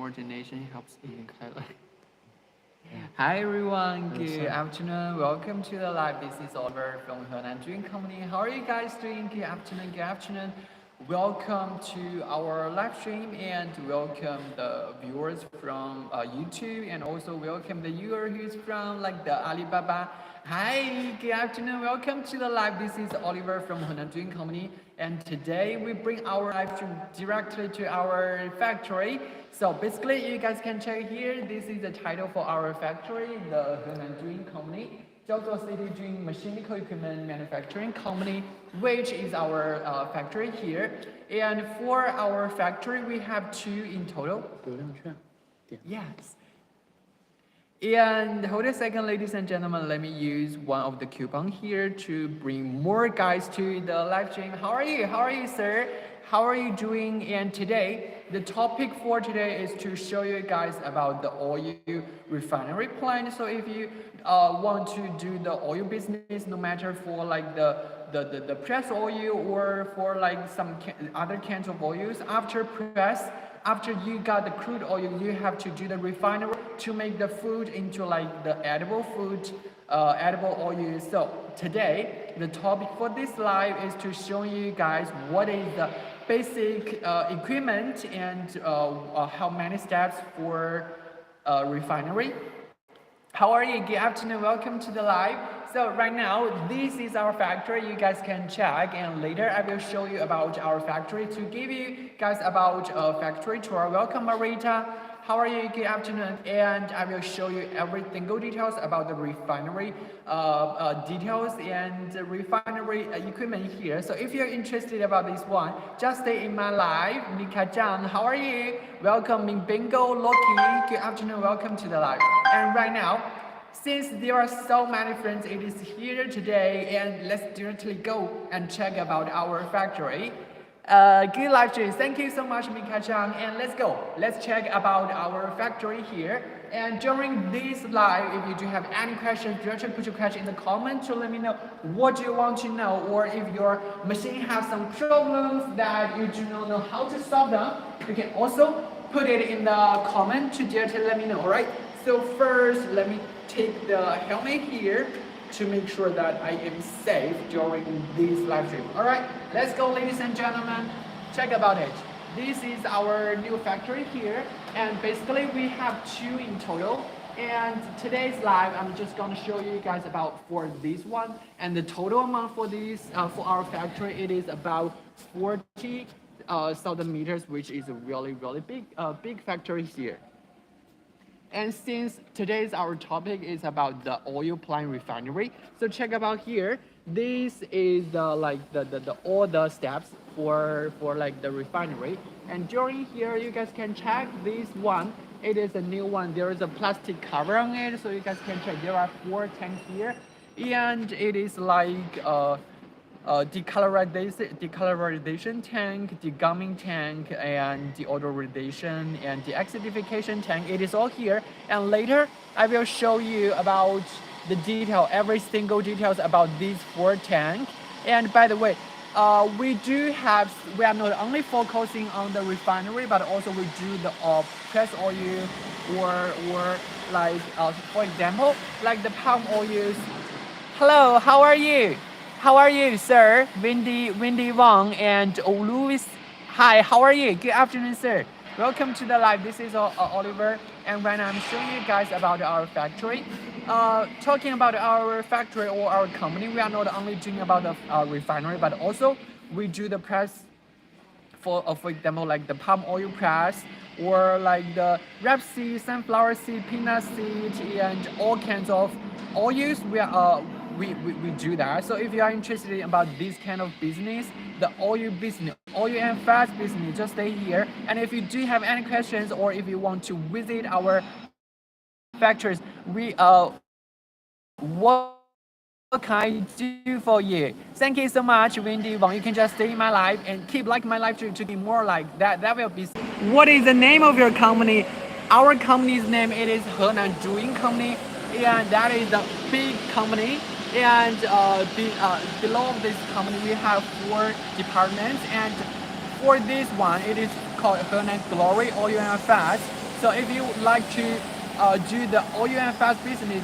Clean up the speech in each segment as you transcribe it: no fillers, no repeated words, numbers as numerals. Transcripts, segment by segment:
coordination helps in Thailand. Hi everyone, good afternoon. Welcome to the live. This is Oliver from Henan Dream Company. How are you guys doing? Good afternoon, good afternoon. Welcome to our live stream and welcome the viewers from YouTube and also welcome the viewer who's from like the Alibaba. Hi, good afternoon. Welcome to the live. This is Oliver from Henan Dream Company and today we bring our live stream directly to our factory. So basically you guys can check here. This is the title for our factory, the Henan Dream Company. 叫做 City Dream Mechanical Equipment Manufacturing Company, which is our factory here. And for our factory, we have two in total. Yes. And hold a second, ladies and gentlemen. Let me use one of the coupon here to bring more guys to the live stream. How are you? How are you, sir? How are you doing? And today, the topic for today is to show you guys about the oil refinery plant. So if you want to do the oil business, no matter for like the press oil or for like some other kinds of oils, after press, after you got the crude oil, you have to do the refinery to make the food into like the edible food, edible oil. So today, the topic for this live is to show you guys what is the basic equipment and how many steps for refinery. How are you? Good afternoon. Welcome to the live. So right now, this is our factory. You guys can check, and later I will show you about our factory to give you guys about factory tour. Welcome, Marita. How are you? Good afternoon. And I will show you every single details about the refinery details and the refinery equipment here. So if you're interested about this one, just stay in my live. Mika-chan, how are you? Welcome, Ming Bingo, Loki. Good afternoon. Welcome to the live. And right now, since there are so many friends, it is here today, and let's directly go and check about our factory. Good live stream. Thank you so much, Mika-chan. And let's go. Let's check about our factory here. And during this live, if you do have any questions, directly put your question in the comment to let me know what you want to know, or if your machine has some problems that you do not know how to solve them, you can also put it in the comment to directly let me know. All right. So first, let me take the helmet here to make sure that I am safe during this live stream. All right, let's go, ladies and gentlemen. Check about it. This is our new factory here, and basically we have two in total. And today's live, I'm just gonna show you guys about for this one, and the total amount for this for our factory, it is about 40,000 meters, which is a really big factory here. And since today's our topic is about the oil plant refinery, so check about here. This is the all the steps for like the refinery. And during here, you guys can check this one. It is a new one. There is a plastic cover on it, so you guys can check. There are 4 tanks here, and it is like decolorization tank, degumming tank, and deodorization and deacidification tank. It is all here, and later I will show you about the detail, every single details about these 4 tanks. And by the way, we are not only focusing on the refinery, but also we do the press oil or like for example like the palm oils. Hello, how are you? How are you, sir? Wendy Wang and Louis. Hi, how are you? Good afternoon, sir. Welcome to the live. This is Oliver, and right now I'm showing you guys about our factory. Talking about our factory or our company, we are not only doing about the refinery, but also we do the press for example, like the palm oil press, or like the rapeseed, sunflower seed, peanut seed, and all kinds of oils. We do that. So if you are interested about this kind of business, the oil business, oil and fat business, just stay here. And if you do have any questions, or if you want to visit our factories, what can I do for you? Thank you so much, Wendy Wang. You can just stay in my live and keep like my live to be more like that. That will be. What is the name of your company? Our company's name, it is Henan Dream Company, and that is a big company. And below this company, we have 4 departments. And for this one, it is called Henan Glory Oil and Fat. So if you would like to do the oil and fat business,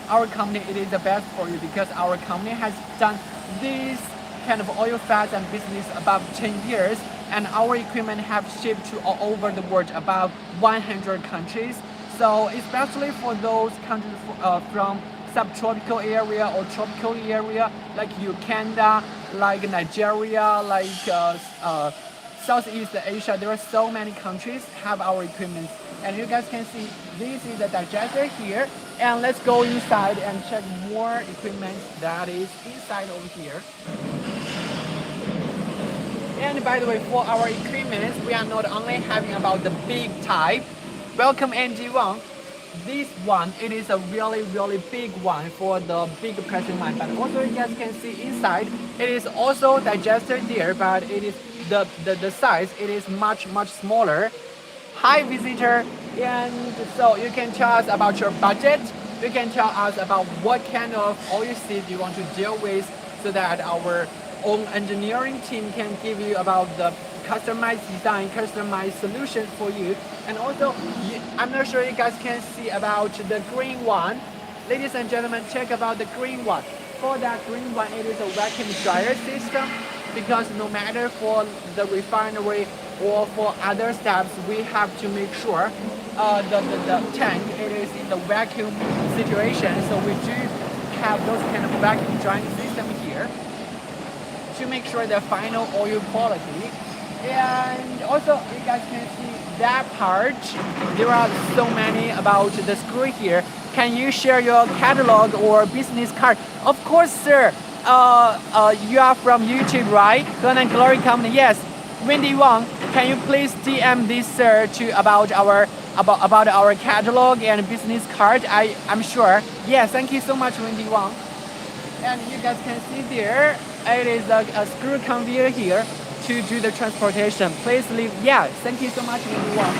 our company, it is the best for you, because our company has done this kind of oil fats and business about 10 years, and our equipment have shipped to all over the world, about 100 countries. So especially for those countries from subtropical area or tropical area like Uganda, like Nigeria, like Southeast Asia, there are so many countries have our equipment. And you guys can see this is the digester here. And let's go inside and check more equipment that is inside over here. And by the way, for our equipment, we are not only having about the big type. Welcome NG1. This one, it is a really big one for the big pressing line. But also you guys can see inside, it is also digester there, but it is the size, it is much smaller. Hi visitor, and so you can tell us about your budget. You can tell us about what kind of oil seed you want to deal with, so that our own engineering team can give you about the customized design, customized solutions for you. And also, I'm not sure you guys can see about the green one. Ladies and gentlemen, check about the green one. For that green one, it is a vacuum dryer system, because no matter for the refinery or for other steps, we have to make sure the tank, it is in the vacuum situation. So we do have those kind of vacuum drying system here to make sure the final oil quality. And also you guys can see that part, there are so many about the screw here. Can you share your catalog or business card? Of course, sir. You are from YouTube, right? Gun and Glory Company. Yes. Wendy Wang, can you please DM this sir to about our catalog and business card? I'm sure. Yes, thank you so much, Wendy Wang. And you guys can see there, it is a screw conveyor here to do the transportation. Please leave. Yeah, thank you so much, Wendy Wang.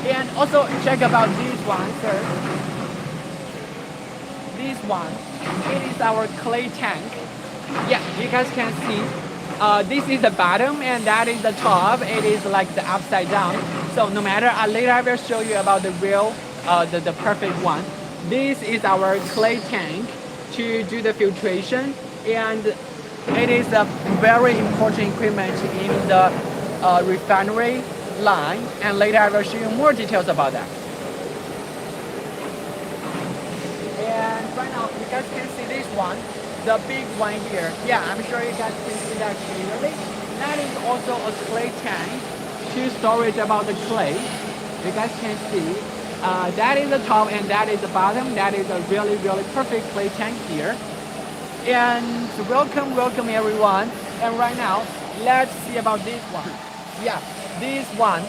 And also check about this one, sir. This one, it is our clay tank. Yeah, you guys can see. This is the bottom and that is the top. It is like the upside down. So no matter, later I will show you about the real, the perfect one. This is our clay tank to do the filtration, and it is a very important equipment in the refinery line, and later I will show you more details about that. And right now you guys can see this one, the big one here. Yeah, I'm sure you guys can see that clearly. That is also a clay tank to storage about the clay. You guys can see that is the top and that is the bottom. That is a really perfect clay tank here. And welcome everyone. And right now let's see about this one. Yeah, this one,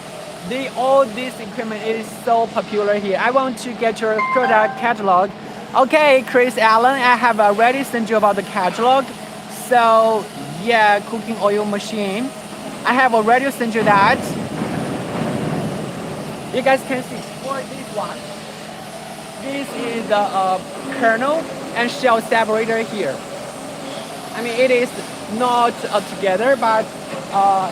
all this equipment is so popular here. I want to get your product catalog. Okay, Chris Allen, I have already sent you about the catalog. So yeah, cooking oil machine, I have already sent you that. You guys can see for this one, this is the kernel and shell separator here. I mean, it is not together, but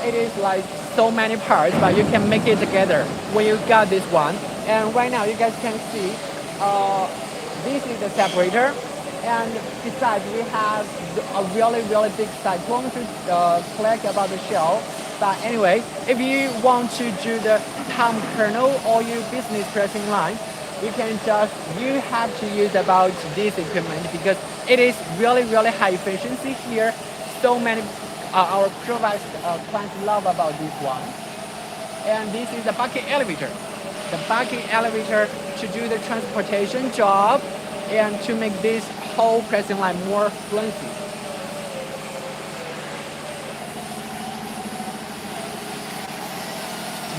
it is like so many parts, but you can make it together when you got this one. And right now you guys can see this is the separator, and besides we have a really big cyclone to collect about the shell. But anyway, if you want to do the palm kernel or your business pressing line, you have to use about this equipment, because it is really high efficiency here. So many our previous clients love about this one. And this is the bucket elevator. The bucket elevator to do the transportation job and to make this whole pressing line more fluency.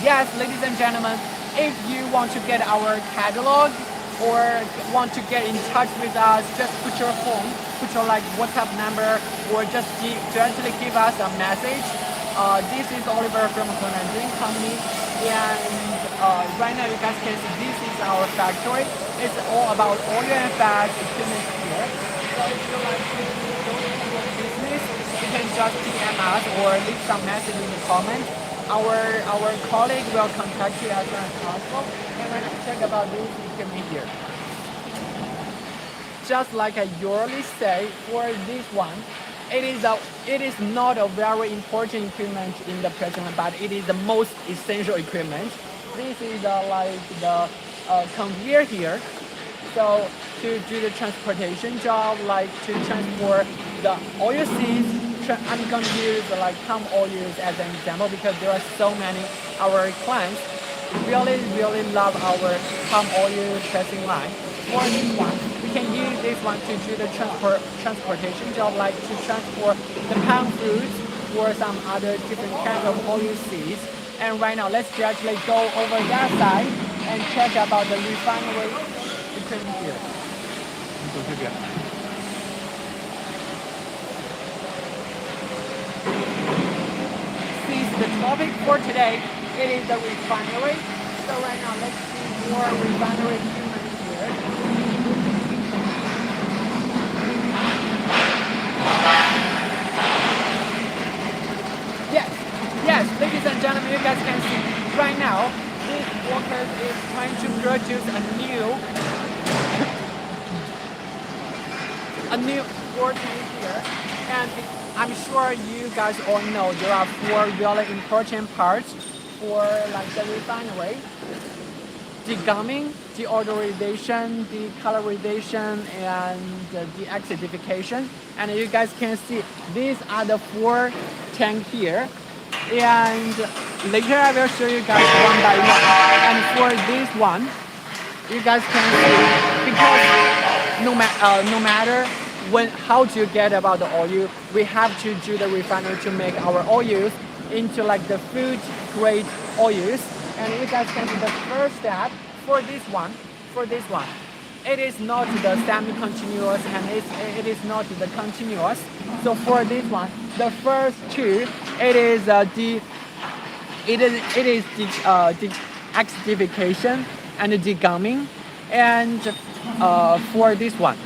Yes, ladies and gentlemen, if you want to get our catalog or want to get in touch with us, just put your phone, put your like WhatsApp number, or just directly give us a message. This is Oliver from Refinery Company, and right now you guys can see this is our factory. It's all about oil and fat equipment here. So if you like to do your business, you can just DM us or leave some message in the comments. our colleague will contact you as soon as possible. And when I check about this equipment here, just like I usually say for this one, it is not a very important equipment in the present, but it is the most essential equipment. This is like the conveyor here. So to do the transportation job, like to transport the oil seeds, I'm going to use like palm oils as an example because there are so many. Our clients really love our palm oil pressing line. For this one, we can use this one to do the transportation job, like to transport the palm fruits or some other different kinds of oil seeds. And right now, let's actually go over that side and check about the refinery equipment here. Since the topic for today, it is the refinery. So right now, let's see more refinery equipment here. Yes, ladies and gentlemen, you guys can see right now, this worker is trying to produce a new port here, and I'm sure you guys all know there are 4 really important parts for like the refinery: degumming, deodorization, decolorization, and deacidification. And you guys can see these are the 4 tanks here. And later I will show you guys one by one. And for this one, you guys can see, because no matter how to get about the oil, we have to do the refinery to make our oils into like the food grade oils. And you guys can see the first step for this one, it is not the semi-continuous and it is not the continuous. So for this one, the first 2, it is the acidification and the degumming. And for this one,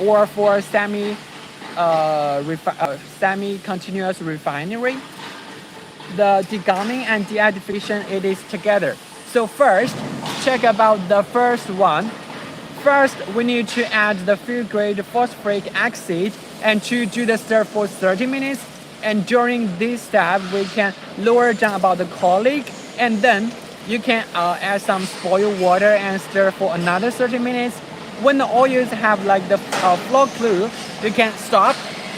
or for semi-continuous refinery, the degumming and deacidification, it is together. So first, check about the first one. First, we need to add the food grade phosphoric acid and to do the stir for 30 minutes. And during this step, we can lower down about the colic, and then you can add some boiled water and stir for another 30 minutes. When the oils have like the flow clue, you can stop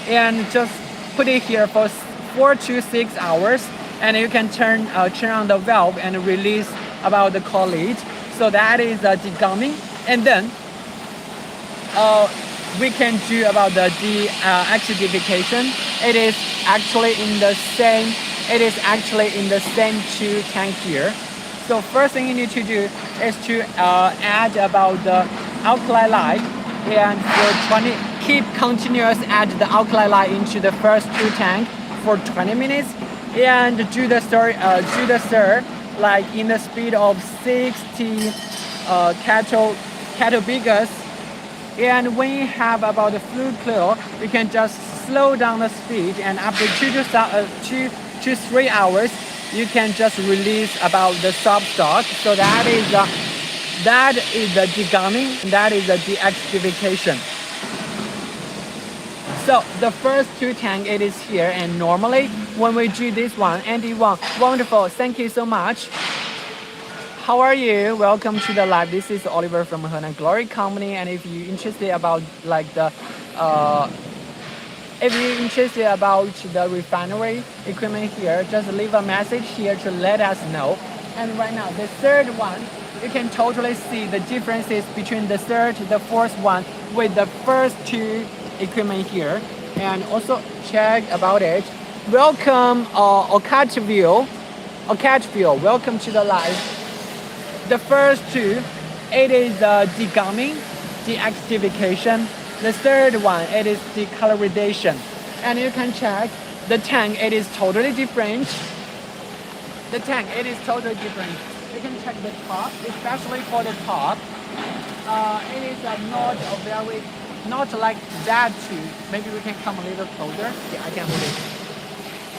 and just put it here for 4 to 6 hours, and you can turn on the valve and release about the colic. So that is the degumming. And then we can do about the acidification. It is actually in the same 2 tank here. So first thing you need to do is to add about the alkali lye, and keep continuous add the alkali lye into the first 2 tank for 20 minutes, and do the stir like in the speed of 60 cattle biggest. And when you have about the fluid clear, you can just slow down the speed, and after 2 to 3 hours, you can just release about the substock. So that is the degumming, and that is the deacidification. So the first 2 tank, it is here, and normally when we do this one, Andy Wang, wonderful, thank you so much. How are you? Welcome to the live. This is Oliver from Henan Glory Company, and if you're interested about like the refinery equipment here, just leave a message here to let us know. And right now, the third one, you can totally see the differences between the third, the fourth one with the first 2 equipment here. And also check about it. Welcome, Okatville. Welcome to the live. The first 2, it is degumming, deacidification. The third one, it is decolorization. And you can check the tank, it is totally different. You can check the top, especially for the top. It is not like that too. Maybe we can come a little closer. Yeah, I can hold it.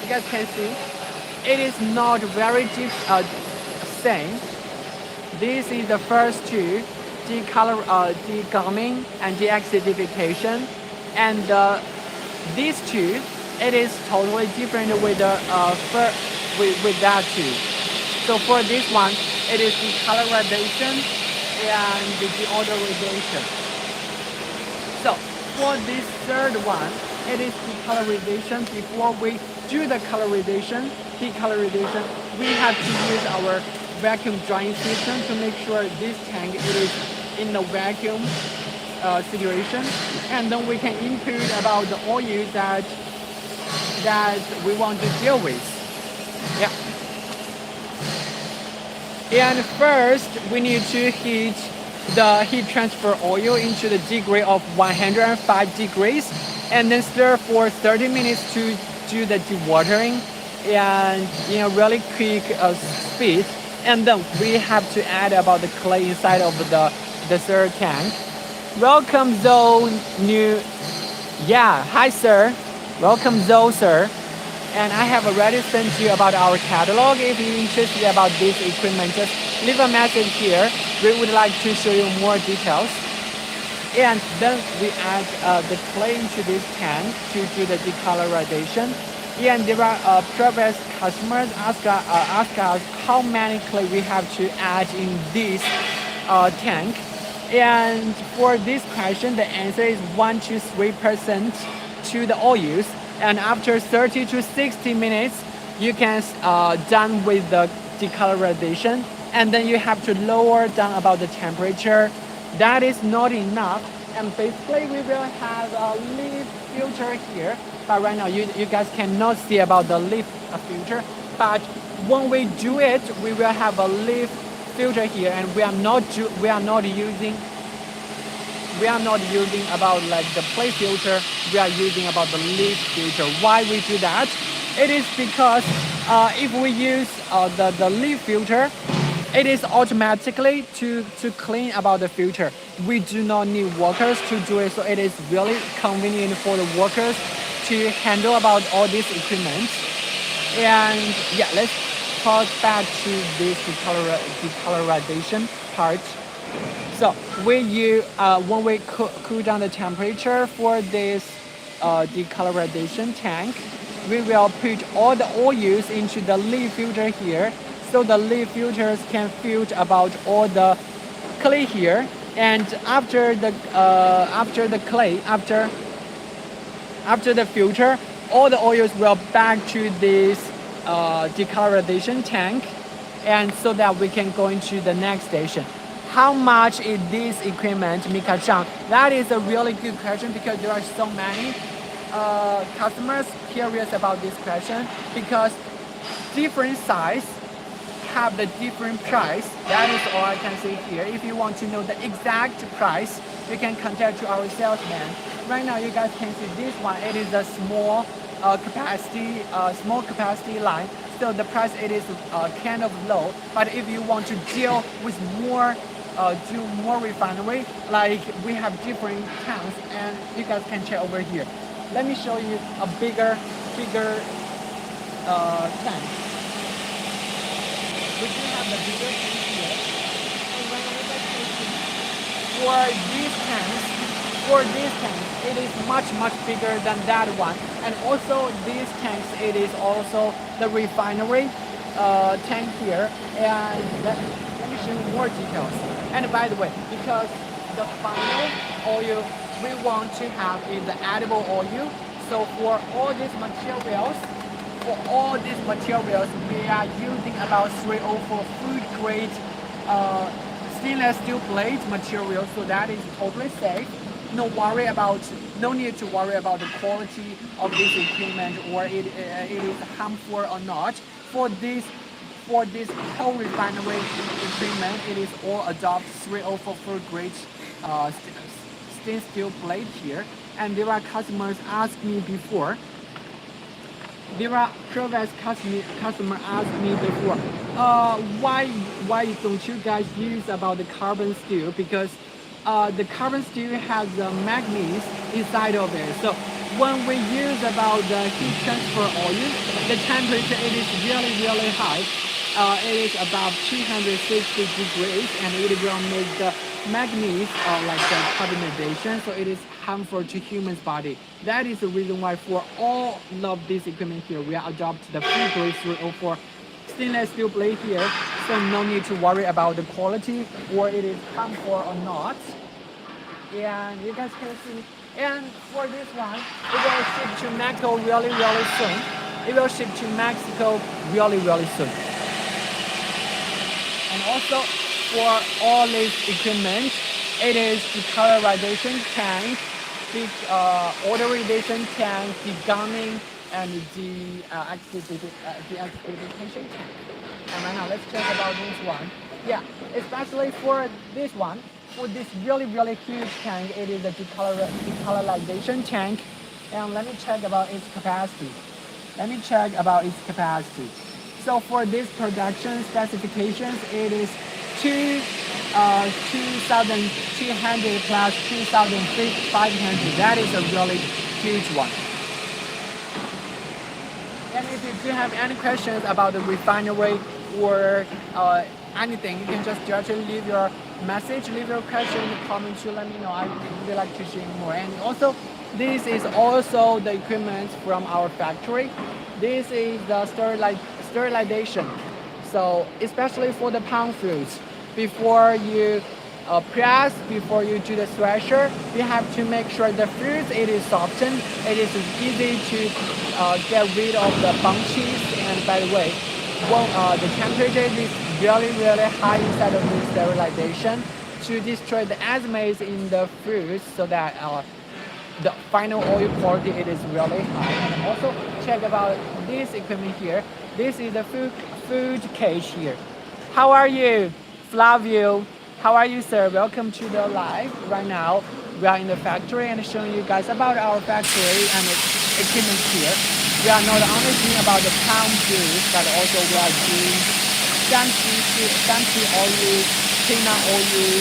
You guys can see. it is not very deep, same. This is the first two, degumming and deacidification, and these two, it is totally different with the with that two. So for this one, it is decolorization and the deodorization. So for this third one, it is decolorization. Before we do the decolorization, we have to use our vacuum drying system to make sure this tank it is in the vacuum situation, and then we can input about the oil that we want to deal with. Yeah. And first, we need to heat the heat transfer oil into the degree of 105 degrees, and then stir for 30 minutes to do the dewatering, and in a really quick speed. And then we have to add about the clay inside of the third tank. Welcome, Zoe. Yeah, hi, sir. Welcome, Zoe, sir. And I have already sent you about our catalog. If you're interested about this equipment, just leave a message here. We would like to show you more details. And then we add the clay into this tank to do the decolorization. And there are previous customers ask us how many clay we have to add in this tank. And for this question, the answer is 1 to 3% to the oils. And after 30 to 60 minutes, you can done with the decolorization. And then you have to lower down about the temperature. That is not enough. And basically, we will have a leaf filter here. But right now, you guys cannot see about the leaf filter. But when we do it, we will have a leaf filter here, and we are not using about like the plate filter. We are using about the leaf filter. Why we do that? It is because if we use the leaf filter, it is automatically to clean about the filter. We do not need workers to do it, so it is really convenient for the workers to handle about all this equipment. And yeah, let's talk back to this decolorization part. So when we cool down the temperature for this decolorization tank, we will put all the oils into the leaf filter here, so the leaf filters can filter about all the clay here. And after the filter, all the oils will back to this decolorization tank, and so that we can go into the next station. How much is this equipment, Mika-chan? That is a really good question, because there are so many customers curious about this question, because different size have the different price. That is all I can say here. If you want to know the exact price, you can contact to our salesman. Right now, you guys can see this one. It is a small capacity line, so the price it is kind of low. But if you want to deal with more, do more refinery, like we have different tanks, and you guys can check over here. Let me show you a bigger tank. We do have the bigger tank here. And when I look at for these tanks, it is much bigger than that one. And also these tanks, it is also the refinery tank here. And let me show you more details. And by the way, because the final oil we want to have is the edible oil, so for all these materials, we are using about 304 food grade stainless steel plate material, so that is totally safe. No need to worry about the quality of this equipment, or it is harmful or not. For this whole refinery equipment, it is all adopt 304 food grade stainless steel plate here. And there are customers asked me before. There are previous customer asked me before, why don't you guys use about the carbon steel? Because the carbon steel has the magnesium inside of it. So when we use about the heat transfer oil, the temperature it is really high. It is about 260 degrees, and it will make the manganese like the carbonization, so it is harmful to human's body. That is the reason why for all of this equipment here, we adopt the food grade 304 stainless steel blade here, so no need to worry about the quality or it is harmful or not. And you guys can see, and for this one, it will ship to Mexico really soon. It will ship to Mexico really soon. And also for all this equipment, it is decolorization tank, the odorization tank, deguming, and the acidification tank. And right now, let's check about this one. Yeah, especially for this one, for this really huge tank, it is a decolorization tank. And let me check about its capacity. So for this production specifications, it is 2,200 plus 2,500. That is a really huge one. And if you do have any questions about the refinery or anything, you can just directly leave your message, leave your question in the comments to let me know. I would really like to share more. And also, this is also the equipment from our factory. This is the sterilization. So especially for the palm fruits, before you press, before you do the thresher, you have to make sure the fruit it is softened. It is easy to get rid of the bunches. And by the way, well, the temperature is really high inside of the sterilization to destroy the enzymes in the fruits, so that the final oil quality it is really high. And also check about this equipment here. This is the food cage here. How are you, Flavio? How are you, sir? Welcome to the live. Right now, we are in the factory and showing you guys about our factory and equipment here. We are not only doing about the palm juice, but also we are doing sunflower oil, peanut oil,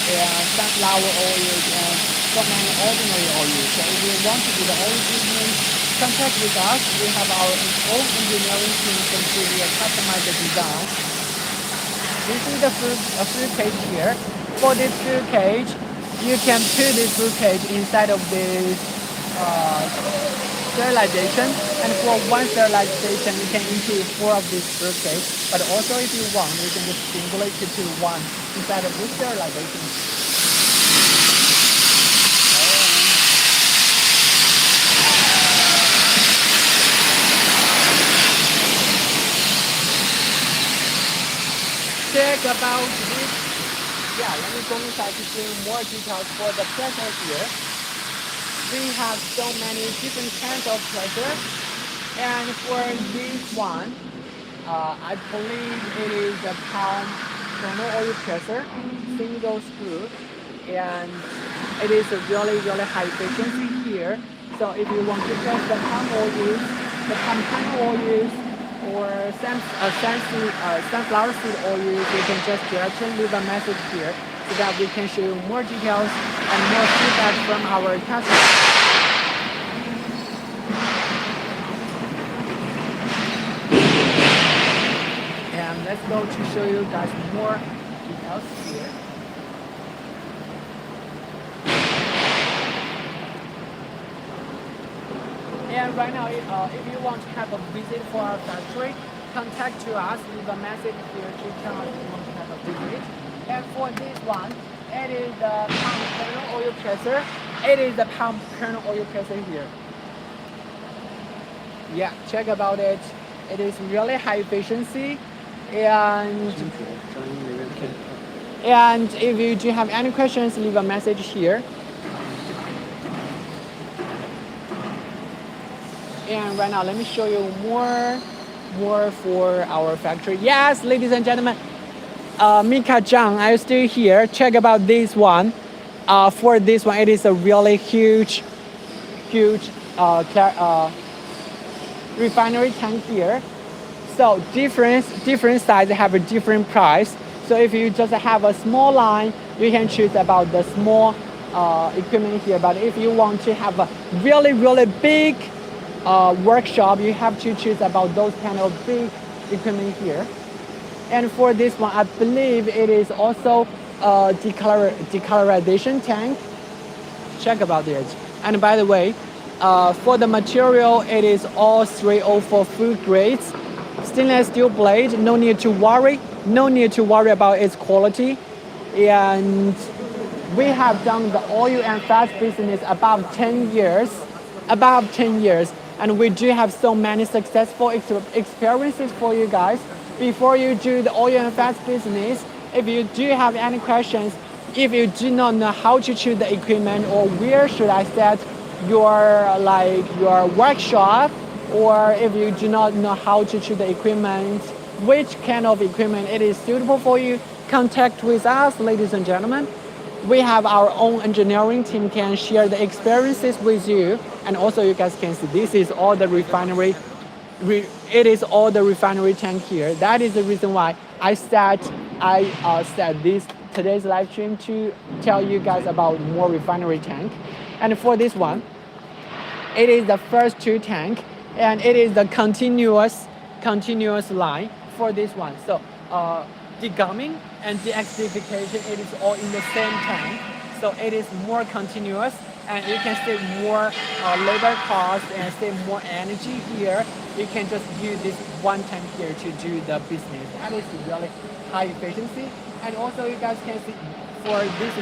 and sunflower oil, and so many ordinary oils. So if you want to do the oil treatment, contact with us. We have our own engineering team to customize the design. This is the fruit cage here. For this fruit cage, you can put this fruit cage inside of this sterilization. And for one sterilization, you can include 4 of this fruit cage. But also if you want, you can just singulate it to one inside of this sterilization. Check about this. Yeah, let me go inside to show you more details for the pressure here. We have so many different kinds of pressure. And for this one, I believe it is a palm kernel oil pressure, single screw. And it is a really high efficiency here. So if you want to press the palm oil, the palm kernel oil, or sunflower seed oil, you can just directly leave a message here so that we can show you more details and more feedback from our customers. And let's go to show you guys more details here. And right now, if you want to have a visit for our factory, contact to us, leave a message here to tell us you want to have a visit. And for this one, it is the palm kernel oil presser. It is the palm kernel oil presser here. Yeah, check about it. It is really high efficiency. And if you do have any questions, leave a message here. And right now, let me show you more for our factory. Yes, ladies and gentlemen, Mika Zhang, are you still here? Check about this one. For this one, it is a really huge refinery tank here. So different sizes have a different price. So if you just have a small line, you can choose about the small equipment here. But if you want to have a really big workshop, you have to choose about those kind of big equipment here. And for this one, I believe it is also a decolorization tank. Check about it. And by the way, for the material, it is all 304 food grades. Stainless steel blade, no need to worry. No need to worry about its quality. And we have done the oil and fat business about 10 years. About 10 years. And we do have so many successful experiences for you guys. Before you do the oil and fat business, if you do have any questions, if you do not know how to choose the equipment or where should I set your workshop, or if you do not know how to choose the equipment, which kind of equipment it is suitable for you, contact with us, ladies and gentlemen. We have our own engineering team can share the experiences with you, and also you guys can see this is all the refinery. It is all the refinery tank here. That is the reason why I set this today's live stream to tell you guys about more refinery tank. And for this one, it is the first two tank, and it is the continuous line for this one. So degumming and deacidification, it is all in the same tank. So it is more continuous, and you can save more labor cost and save more energy here. You can just use this one tank here to do the business. That is really high efficiency. And also you guys can see for this,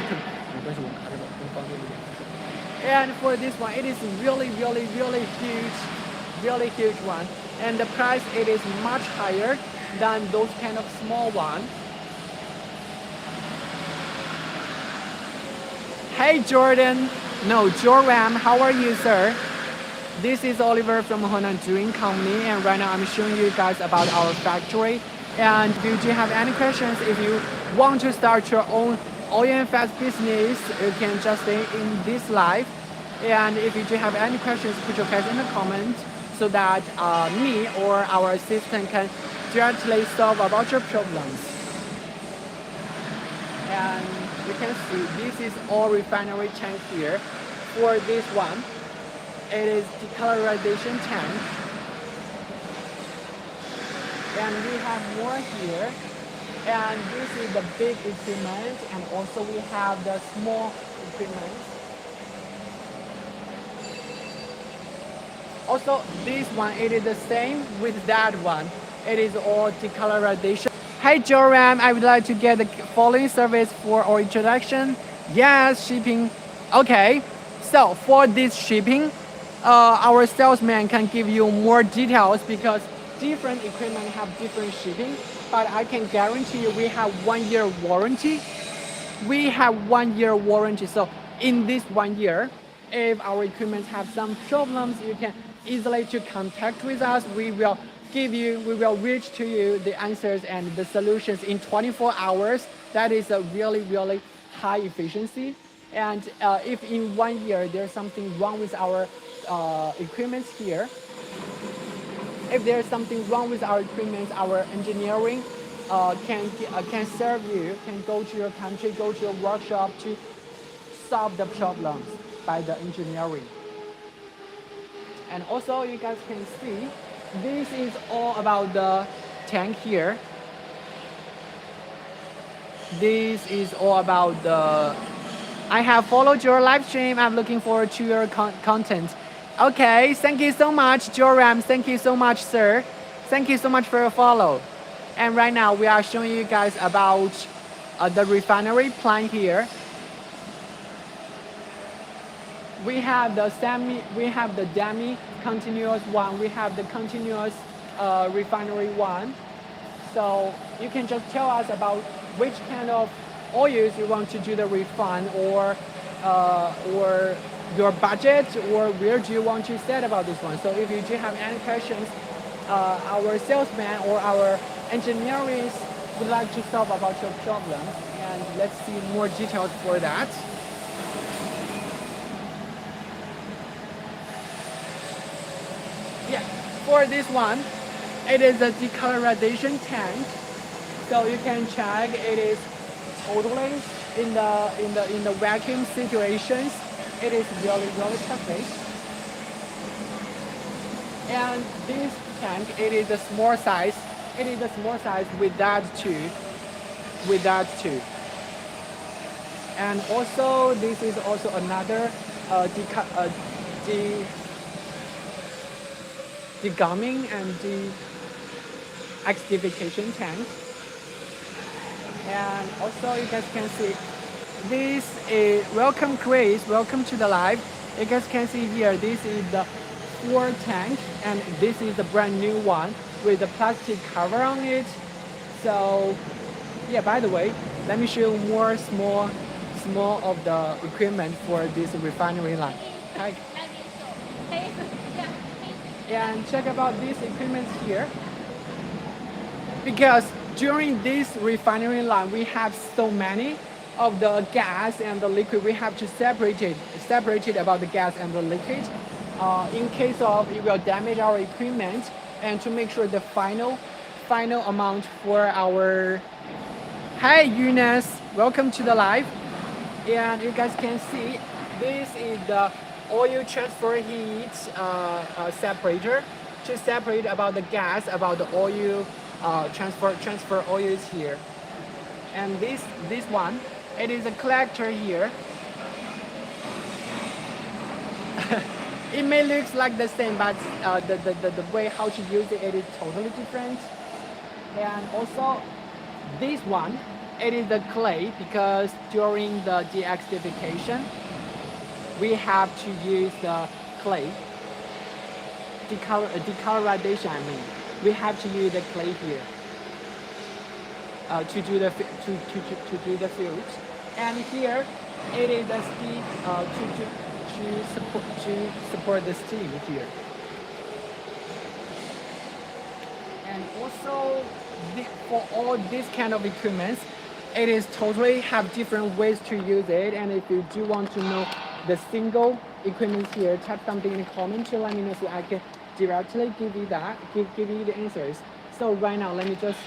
and for this one, it is really huge one. And the price, it is much higher than those kind of small one. Hey Jordan, no, Joram, how are you, sir? This is Oliver from Honan Doing Company, and right now I'm showing you guys about our factory. And if you do have any questions, if you want to start your own oil and fat business, you can just stay in this live. And if you do have any questions, put your questions in the comments so that me or our assistant can directly solve about your problems. And you can see this is all refinery tank here. For this one, it is decolorization tank. And we have more here. And this is the big equipment, and also we have the small equipment. Also, this one, it is the same with that one. It is all decolorization. Hey Joram, I would like to get the following service for our introduction. Yes, shipping. Okay, so for this shipping, our salesman can give you more details because different equipment have different shipping. But I can guarantee you we have 1 year warranty. We have 1 year warranty. So in this 1 year, if our equipment have some problems, you can easily to contact with us. We will reach to you the answers and the solutions in 24 hours. That is a really high efficiency. And if in 1 year there's something wrong with our equipment here, if there's something wrong with our equipment, our engineering can serve you, can go to your country, go to your workshop to solve the problems by the engineering. And also you guys can see, this is all about the tank here. This is all about the, I have followed your live stream. I'm looking forward to your content. Okay, thank you so much, Joram. Thank you so much, sir. Thank you so much for your follow. And right now we are showing you guys about the refinery plant here. We have the demi continuous one. We have the continuous refinery one. So you can just tell us about which kind of oils you want to do the refine, or your budget, or where do you want to set about this one. So if you do have any questions, our salesman or our engineers would like to solve about your problem, and let's see more details for that. Yeah, for this one, it is a decolorization tank. So you can check, it is totally in the vacuum situations, it is really really perfect. And this tank, it is a small size. It is a small size with that too. And also this is also another de degumming and de-acidification tank. And also you guys can see this is welcome Chris, welcome to the live. You guys can see here this is the Ford tank and this is the brand new one with the plastic cover on it. So yeah, by the way, let me show you more small of the equipment for this refinery line. Hi. And check about these equipment here. Because during this refinery line, we have so many of the gas and the liquid. We have to separate it about the gas and the liquid. In case of it will damage our equipment, and to make sure the final amount for our. Hi Eunice, welcome to the live. And you guys can see this is the oil transfer heat separator to separate about the gas about the oil transfer oil is here. And this one, it is a collector here. It may look like the same, but the way how to use it is totally different. And also this one, it is the clay, because during the deacidification we have to use the clay decolorization. I mean, we have to use the clay here to do the field. And here it is the steam to support the steam here. And also for all these kind of equipments, it is totally have different ways to use it. And if you do want to know the single equipment here, type something in the comment to let me know so I can directly give you the answers. So right now, let me just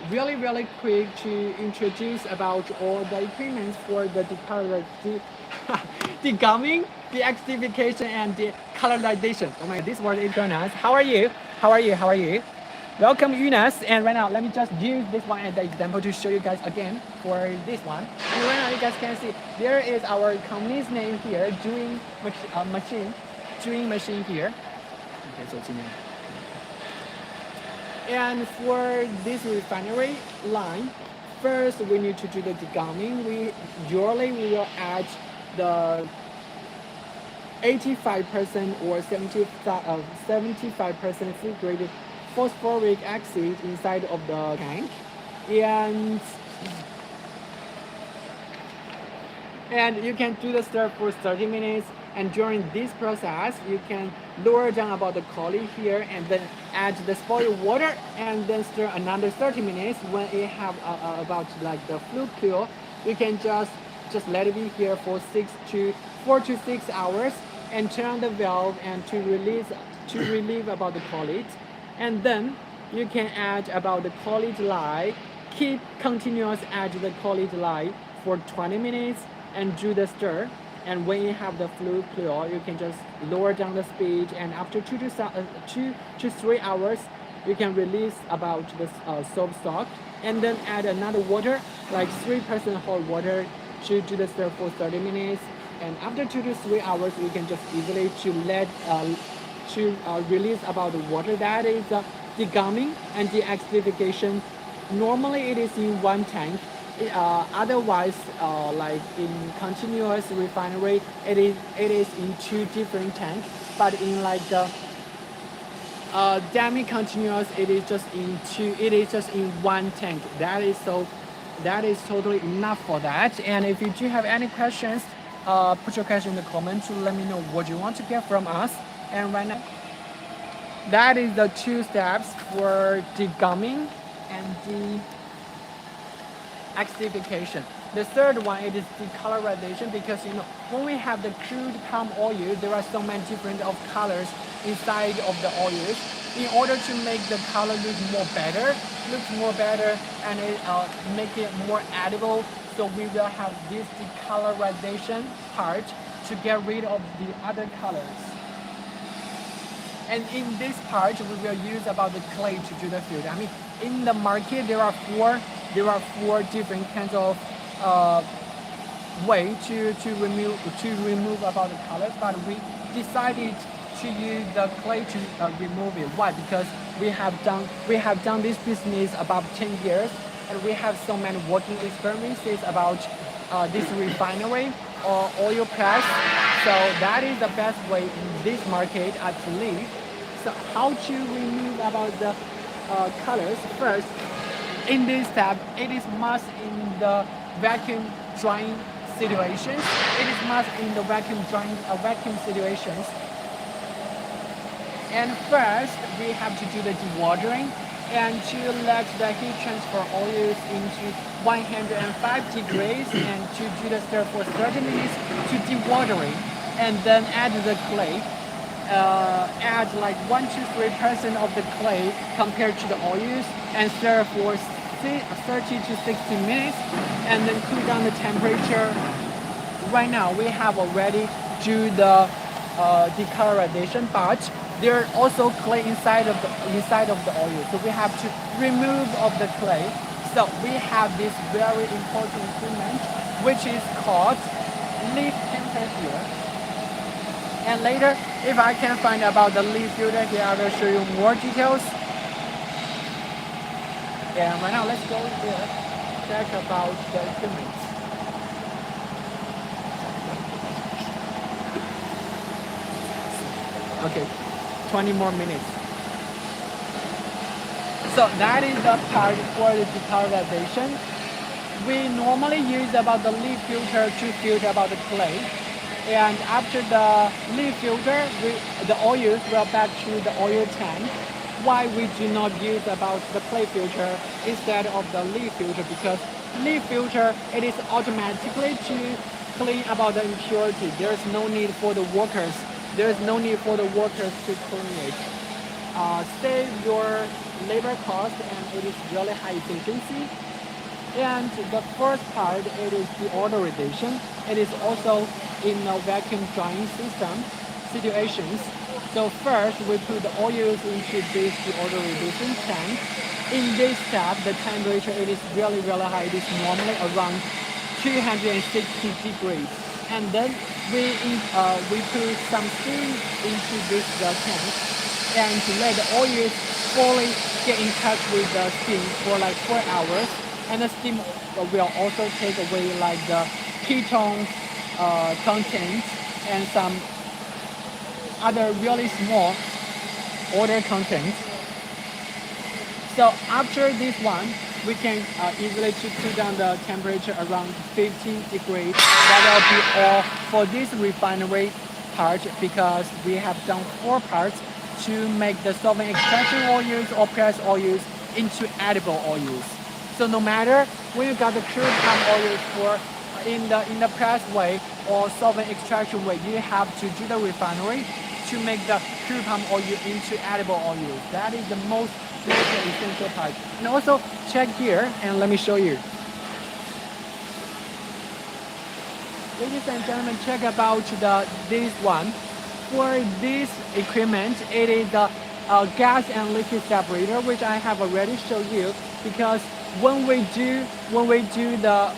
really quick to introduce about all the equipment for the degumming, deacidification, and decolorization. Oh my, this word is so nice. How are you? Welcome Eunice, and right now let me just use this one as the example to show you guys again for this one. And right now you guys can see there is our company's name here, doing machine here. Okay, so and for this refinery line, first we need to do the degumming. We will add the 85% or 75% food grade phosphoric acid inside of the tank, and you can do the stir for 30 minutes. And during this process, you can lower down about the collie here, and then add the spoiled water, and then stir another 30 minutes. When it have about like the fluid cure, you can just let it be here for 4 to 6 hours, and turn on the valve and to relieve about the collie. And then you can add about the collie lye. Keep continuous add the collie lye for 20 minutes and do the stir. And when you have the fluid clear, you can just lower down the speed. And after 2 to 3 hours, you can release about the soap stock. And then add another water, like 3% hot water, to do the stir for 30 minutes. And after 2 to 3 hours, you can just easily release about the water. That is degumming and deacidification. Normally it is in one tank. Otherwise, like in continuous refinery, it is in 2 different tanks. But in like the demi-continuous, it is just in one tank. That is totally enough for that. And if you do have any questions, put your question in the comments to let me know what you want to get from us. And right now, that is the 2 steps for degumming and deacidification. The third one, it is decolorization, because when we have the crude palm oil, there are so many different of colors inside of the oils in order to make the color looks more better, and it make it more edible. So we will have this decolorization part to get rid of the other colors. And in this part, we will use about the clay to do the filter. I mean, in the market, there are four different kinds of way to remove about the colors, but we decided to use the clay to remove it. Why? Because we have done this business about 10 years, and we have so many working experiences about this refinery or oil press. So that is the best way in this market, I believe. So how to remove about the colors? First, in this step, it is must in the vacuum drying situations. It is must in the vacuum situations. And first, we have to do the dewatering and to let the heat transfer oils into 105 degrees and to do the stir for 30 minutes to dewatering, and then add the clay. Add like 1 to 3% of the clay compared to the oils and stir for 30 to 60 minutes, and then cool down the temperature. Right now we have already do the decolorization, but there are also clay inside of the oil, so we have to remove of the clay. So we have this very important equipment which is called leaf filter here. And later, if I can find about the leaf filter here, I will show you more details. And right now, let's go here, check about the equipment. Okay, 20 more minutes. So that is the part for the decolorization. We normally use about the leaf filter to filter about the clay. And after the leaf filter, the oils will back to the oil tank. Why we do not use about the clay filter instead of the leaf filter? Because leaf filter, it is automatically to clean about the impurity. There is no need for the workers. There is no need for the workers to clean it. Save your labor cost, and it is really high efficiency. And the first part, it is the deodorization. It is also in a vacuum drying system situations. So first, we put the oils into this deodorization tank. In this step, the temperature, it is really high. It is normally around 260 degrees. And then we put some steam into this tank, and to let the oils fully get in touch with the steam for like 4 hours. And the steam will also take away like the ketone content and some other really small water content. So after this one, we can easily to cool down the temperature around 50 degrees. That will be all for this refinery part, because we have done 4 parts to make the solvent extraction oils or press oils into edible oils. So no matter when you got the crude palm oils for in the press way or solvent extraction way, you have to do the refinery to make the crude palm oil into edible oils. That is the most essential part. And also check here, and let me show you. Ladies and gentlemen, check about this one. For this equipment, it is the gas and liquid separator, which I have already showed you. Because when we do the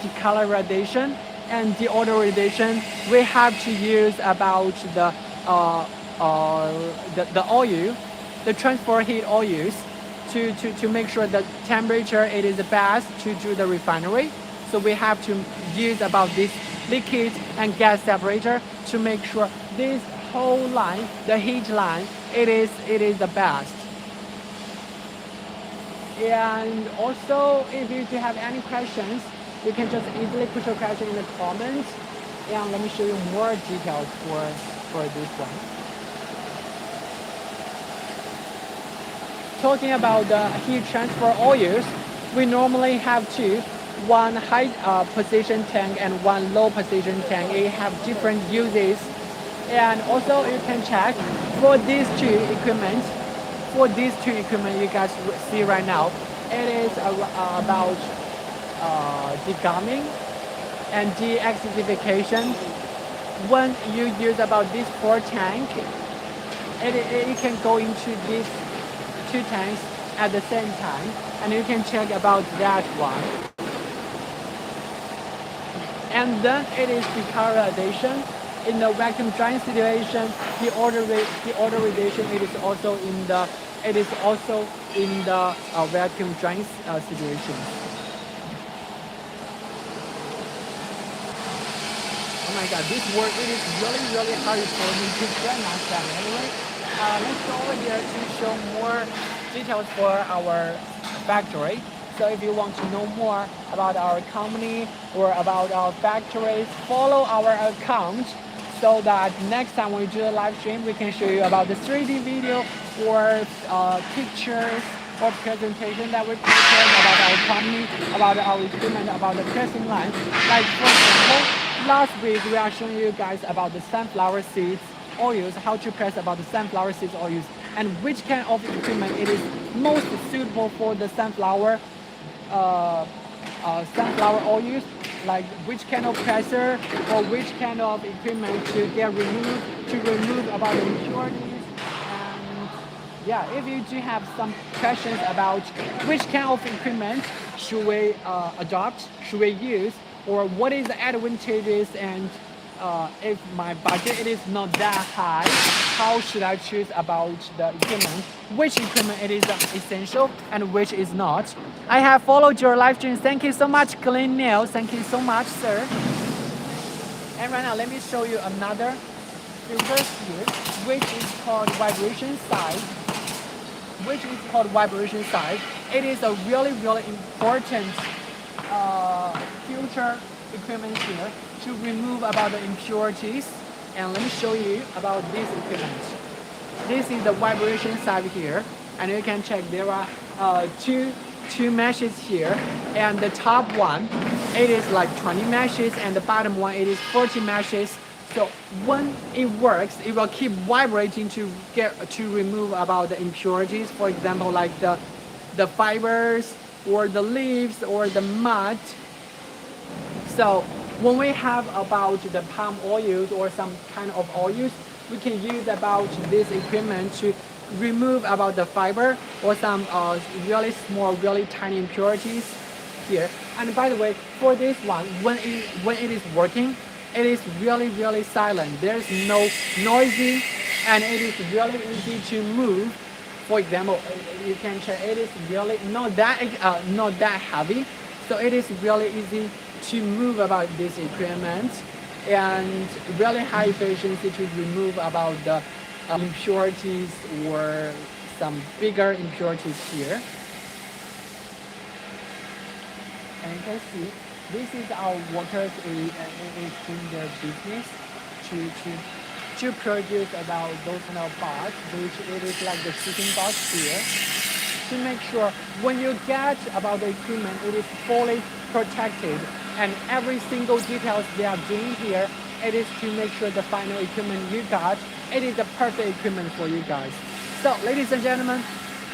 decolorization and deodorization, we have to use about the oil, the transfer heat oils, to make sure the temperature it is the best to do the refinery. So we have to use about this liquid and gas separator to make sure this whole line, the heat line, it is the best. And also, if you do have any questions, you can just easily put your question in the comments. And let me show you more details for this one. Talking about the heat transfer oils, we normally have two. One high position tank and one low position tank. It have different uses. And also you can check for these two equipment. For these two equipment you guys see right now, it is about degumming and de-acidification. When you use about this 4 tank, it can go into these 2 tanks at the same time, and you can check about that one. And then it is decarborization. In the vacuum drying situation, deodorization it is also in the vacuum drying situation. Oh my god, this work it is really hard for me to get myself. Anyway, let's go over here to show more details for our factory. So if you want to know more about our company or about our factories, follow our account so that next time when we do a live stream, we can show you about the 3D video or pictures or presentation that we prepared about our company, about our equipment, about the pressing line. Like for example, last week we are showing you guys about the sunflower seeds oils, how to press about the sunflower seeds oils, and which kind of equipment it is most suitable for the sunflower oils, like which kind of pressure or which kind of equipment to remove about the impurities. And yeah, if you do have some questions about which kind of equipment should we adopt, should we use, or what is the advantages, and if my budget it is not that high, how should I choose about the equipment? Which equipment it is essential and which is not? I have followed your live stream. Thank you so much, Clean Nails. Thank you so much, sir. And right now, let me show you another filter here, which is called vibration size. It is a really important filter equipment here to remove about the impurities. And let me show you about this equipment. This is the vibration side here, and you can check there are two meshes here, and the top one it is like 20 meshes, and the bottom one it is 40 meshes. So when it works, it will keep vibrating to remove about the impurities. For example, like the fibers or the leaves or the mud. So when we have about the palm oils or some kind of oils, we can use about this equipment to remove about the fiber or some really small, really tiny impurities here. And by the way, for this one, when it is working, it is really silent. There's no noisy, and it is really easy to move. For example, you can check it is really not that heavy, so it is really easy to move about this equipment, and really high efficiency to remove about the impurities or some bigger impurities here. And you can see this is our workers in their business to produce about those kind of parts, which it is like the shipping box here, to make sure when you get about the equipment, it is fully protected, and every single details they are doing here, it is to make sure the final equipment you got, it is the perfect equipment for you guys. So ladies and gentlemen,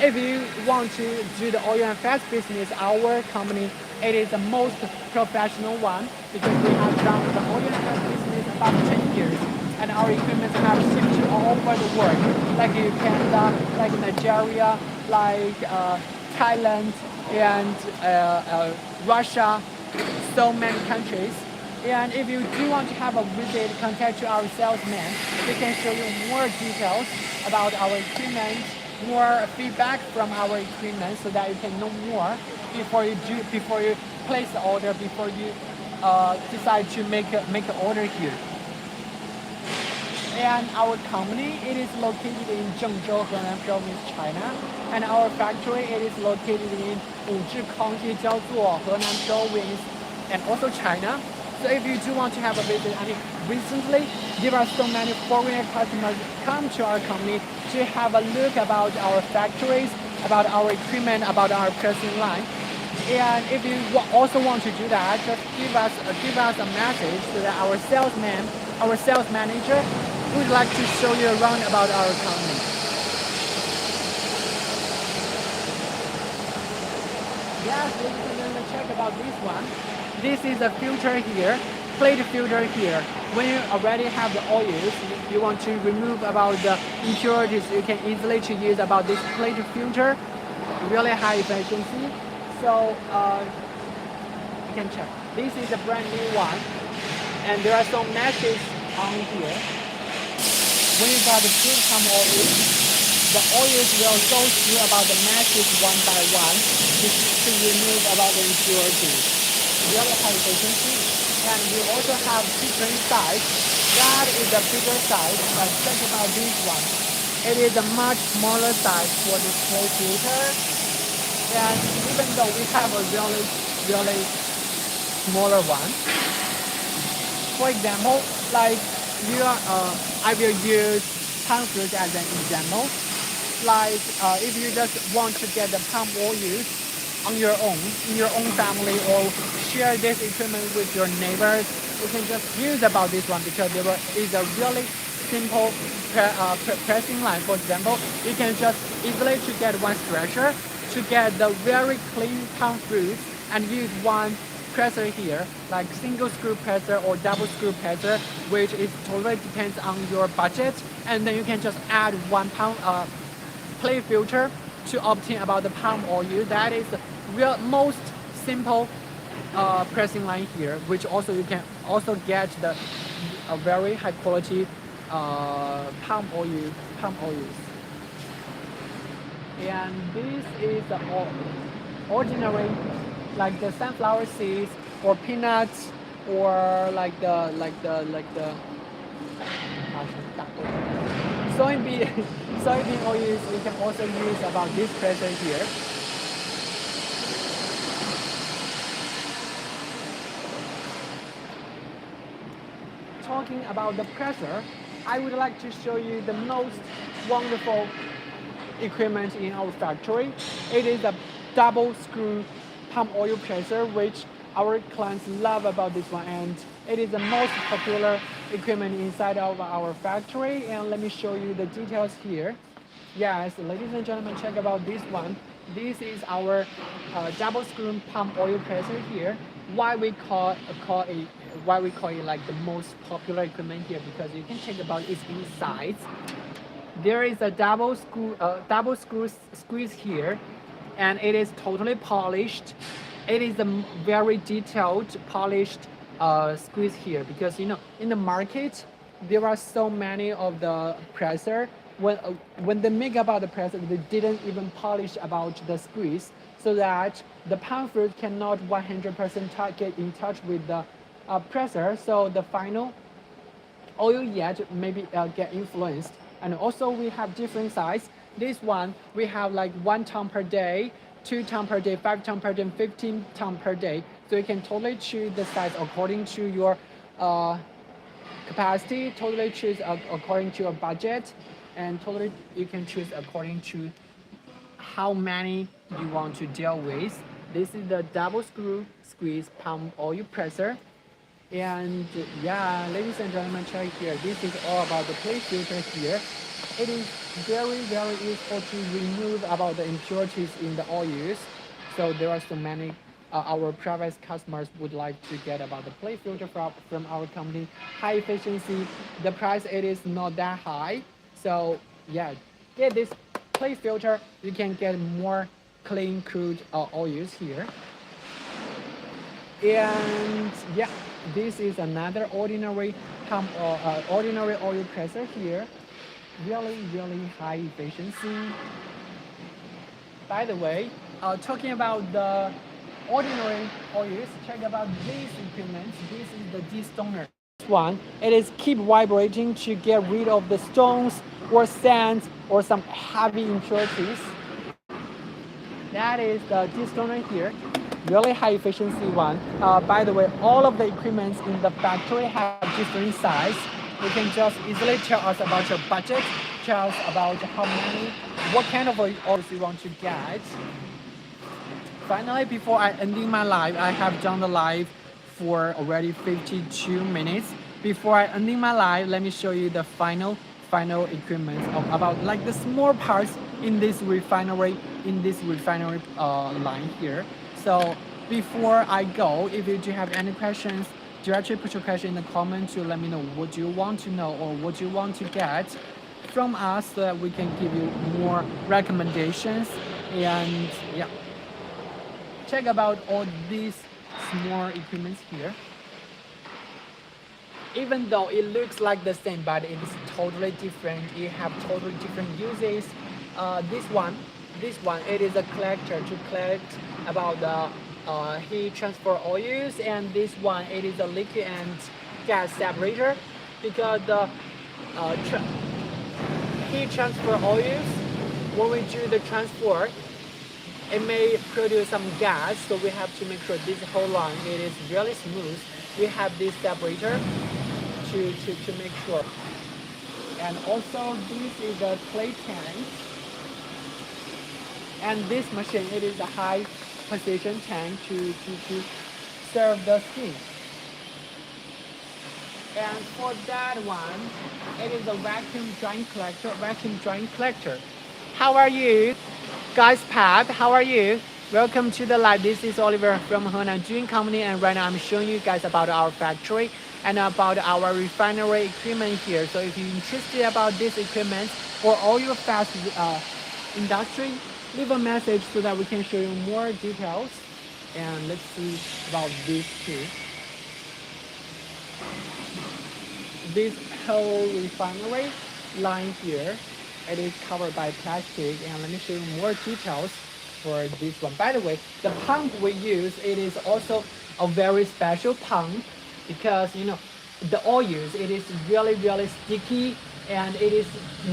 if you want to do the oil and fat business, our company, it is the most professional one, because we have done the oil and fat business about 10 years, and our equipment have shipped to all over the world, like in Canada, like Nigeria, like Thailand, and Russia, so many countries. And if you do want to have a visit, contact to our salesman. We can show you more details about our equipment, more feedback from our equipment, so that you can know more before you place the order, before you decide to make an order here. And our company, it is located in Zhengzhou, Henan Province, China. And our factory, it is located in Wuzhi County, Jiaozuo, Henan Province, and also China. So if you do want to have a visit, I mean, recently there are so many foreign customers come to our company to have a look about our factories, about our equipment, about our pressing line. And if you also want to do that, just give us a message so that our sales manager, would like to show you around about our company. Yes, ladies and gentlemen, check about this one. This is a filter here, plate filter here. When you already have the oils, you want to remove about the impurities, you can easily to use about this plate filter, really high efficiency. So you can check. This is a brand new one, and there are some meshes on here. When you got the crude palm oil, the oils will go through about the meshes one by one to remove about the impurities. Really high efficiency. And we also have different size. That is a bigger size, but check about this one. It is a much smaller size for this clay filter. And even though we have a really smaller one, for example, like I will use palm fruit as an example. Like if you just want to get the palm oil on your own, in your own family, or share this equipment with your neighbors, you can just use about this one because there is a really simple pressing line. For example, you can just easily to get one stretcher to get the very clean palm fruit and use one presser here, like single screw presser or double screw presser, which is totally depends on your budget. And then you can just add 1 pound plate filter to obtain about the palm oil. That is the most simple pressing line here, which also you can also get the very high quality palm oils. And this is the ordinary, like the sunflower seeds or peanuts, or like the soybean oils. You can also use about this pressure here. Talking about the pressure, I would like to show you the most wonderful equipment in our factory. It is a double screw palm oil presser, which our clients love about this one, and it is the most popular equipment inside of our factory. And let me show you the details here. Yes, ladies and gentlemen, check about this one. This is our double screw palm oil presser here. Why we call it like the most popular equipment here, because you can check about its insides. There is a double screw squeeze here, and it is totally polished. It is a very detailed, polished squeeze here, because in the market there are so many of the presser. When they make about the presser, they didn't even polish about the squeeze, so that the palm fruit cannot 100% get in touch with the presser. So the final oil yet maybe get influenced. And also we have different size. This one we have like 1 ton per day, 2 ton per day, 5 ton per day, and 15 ton per day. So you can totally choose the size according to your capacity, totally choose according to your budget, and totally you can choose according to how many you want to deal with. This is the double screw squeeze palm oil presser. And yeah, ladies and gentlemen, check here. This is all about the plate filter here. It is very useful to remove about the impurities in the oils. So there are so many our private customers would like to get about the plate filter from our company. High efficiency. The price it is not that high. So yeah, get this plate filter. You can get more clean crude oils here. And yeah, this is another ordinary oil presser here. Really high efficiency. By the way, talking about the ordinary oils, check about these equipment. This is the destoner. This one, it is keep vibrating to get rid of the stones or sands or some heavy impurities. That is the destoner here. Really high efficiency one. By the way, all of the equipments in the factory have different size. You can just easily tell us about your budget, tell us about what kind of oils you want to get. Finally, before I ending my live, I have done the live for already 52 minutes. before I ending my live, let me show you the final equipment of about like the small parts in this refinery line here. So before I go, if you do have any questions, directly put your question in the comment to let me know what you want to know or what you want to get from us so that we can give you more recommendations. And yeah, check about all these small equipments here. Even though it looks like the same, but it is totally different. It have totally different uses. This one, it is a collector to collect about the heat transfer oils, and this one, it is a liquid and gas separator, because the heat transfer oils, when we do the transport, it may produce some gas, so we have to make sure this whole line it is really smooth. We have this separator to make sure. And also this is a clay tank. And this machine, it is a high position tank to serve the steam. And for that one, it is a vacuum drying collector. How are you? Guys, Pat, how are you? Welcome to the live. This is Oliver from Henan Jun Company, and right now I'm showing you guys about our factory and about our refinery equipment here. So if you're interested about this equipment or all your fast industry, leave a message so that we can show you more details. And let's see about this too. This whole refinery line here, it is covered by plastic, and let me show you more details for this one. By the way, the pump we use, it is also a very special pump, because you know the oils, it is really sticky, and it is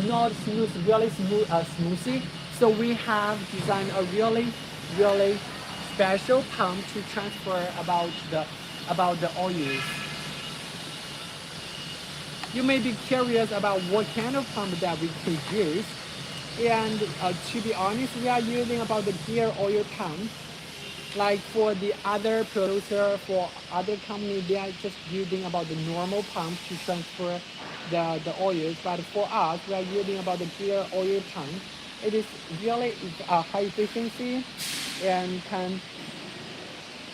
not smoothie. So we have designed a really special pump to transfer about the oils. You may be curious about what kind of pump that we could use. And to be honest, we are using about the gear oil pump. Like for the other producer, for other company, they are just using about the normal pump to transfer the oils. But for us, we are using about the gear oil pump. It is really high efficiency, and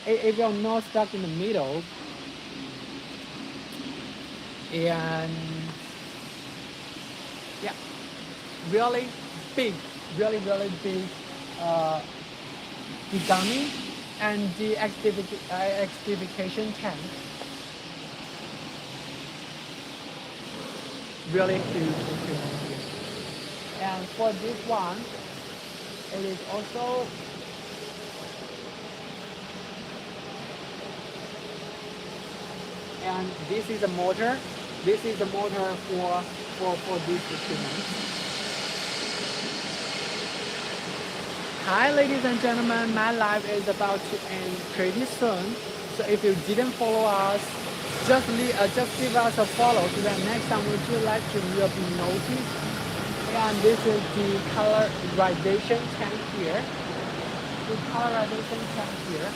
it will not stuck in the middle. And yeah, really big degummy and the acidification tank. Really huge equipment here. And for this one, it is also and this is a motor. This is the motor for this equipment. Hi ladies and gentlemen, my live is about to end pretty soon. So if you didn't follow us, just give us a follow so that next time we do live stream you'll be noticed. And this is the colorization tank here. The colorization tank here.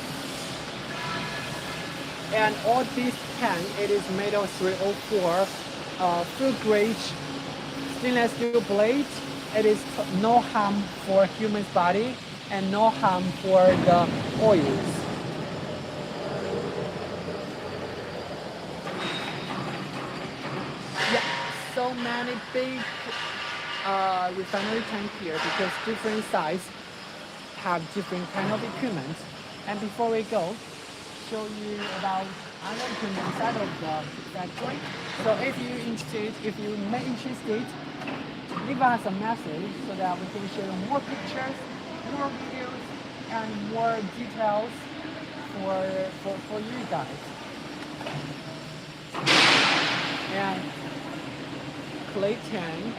And all this tank, it is made of 304 food grade stainless steel plate. It is no harm for human body and no harm for the oils. Yeah, so many big refinery tank here, because different size have different kind of equipment. And before we go, show you about other equipment inside of the factory. So if you're interested, leave us a message so that we can share more pictures, more videos, and more details for you guys. And clay tank,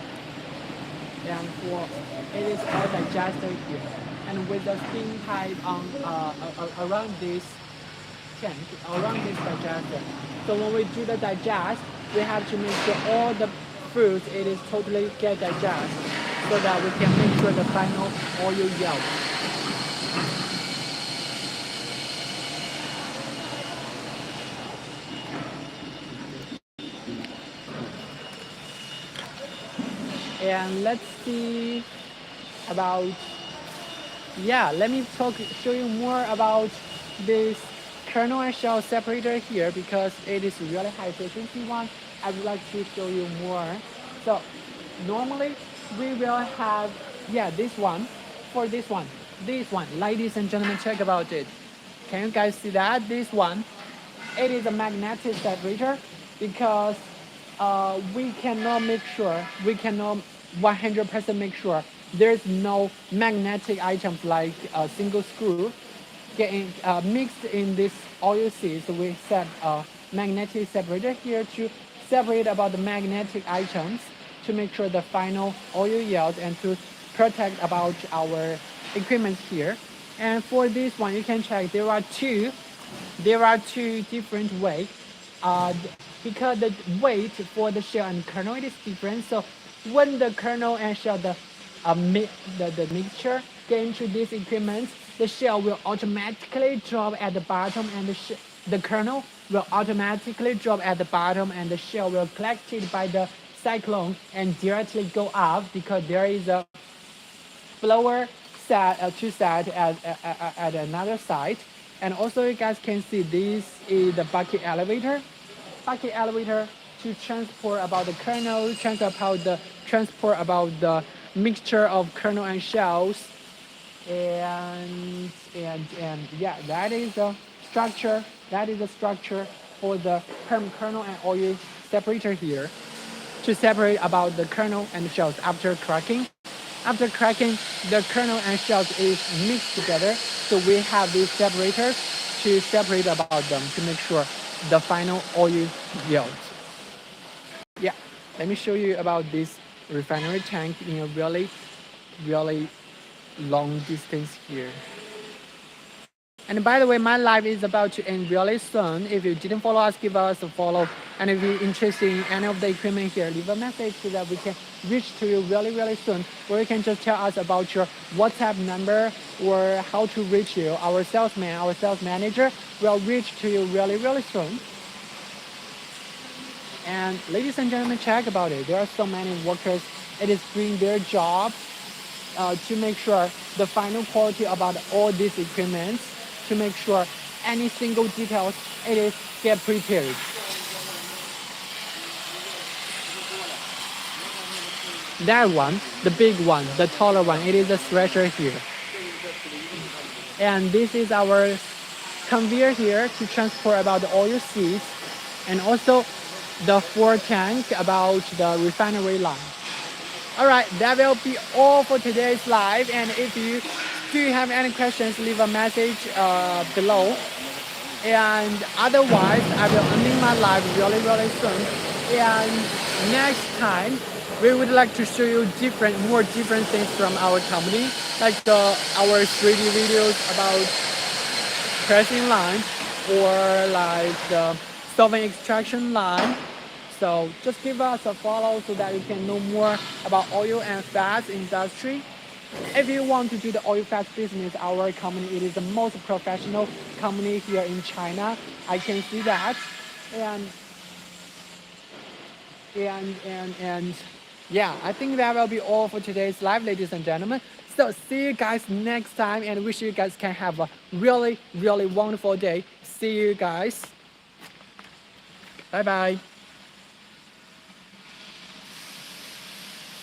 and it is all digested here, and with the steam pipe on around this tank, around this digester. So when we do the digest, we have to make sure all the foods it is totally get digested, so that we can make sure the final oil yield. And let's see about, yeah, let me show you more about this kernel and shell separator here because it is really high efficiency one. I would like to show you more. So normally we will have, yeah, this one. For this one, ladies and gentlemen, check about it. Can you guys see that? This one, it is a magnetic separator because we cannot make sure, we cannot 100% make sure there's no magnetic items like a single screw getting mixed in this oil seed. So we set a magnetic separator here to separate about the magnetic items to make sure the final oil yield and to protect about our equipment here. And for this one, you can check there are two different weights because the weight for the shell and kernel it is different. So when the kernel and shell the mixture get into this equipment, the shell will automatically drop at the bottom and the kernel will automatically drop at the bottom and the shell will collect it by the cyclone and directly go up because there is a blower set two set at another side. And also you guys can see this is the bucket elevator to transport about the kernel, transport about the mixture of kernel and shells. And yeah, that is the structure for the kernel and oil separator here to separate about the kernel and shells after cracking. After cracking, the kernel and shells is mixed together. So we have these separators to separate about them to make sure the final oil yield. Yeah, let me show you about this refinery tank in a really long distance here. And by the way, my live is about to end really soon. If you didn't follow us, give us a follow. And if you're interested in any of the equipment here, leave a message so that we can reach to you really soon. Or you can just tell us about your WhatsApp number or how to reach you. Our sales manager will reach to you really soon. And ladies and gentlemen, check about it. There are so many workers. It is doing their job to make sure the final quality about all these equipment, to make sure any single details it is get prepared. That one, the big one, the taller one, it is a thresher here. And this is our conveyor here to transport about the oil seeds and also the 4 tank about the refinery line. All right, that will be all for today's live. And if you do have any questions, leave a message below. And otherwise, I will end my live really soon. And next time, we would like to show you more different things from our company, like our 3D videos about pressing line or like the solvent extraction line. So just give us a follow so that you can know more about oil and fats industry. If you want to do the oil fats business, our company, it is the most professional company here in China. I can see that. And yeah, I think that will be all for today's live, ladies and gentlemen. So see you guys next time and wish you guys can have a really wonderful day. See you guys. Bye bye.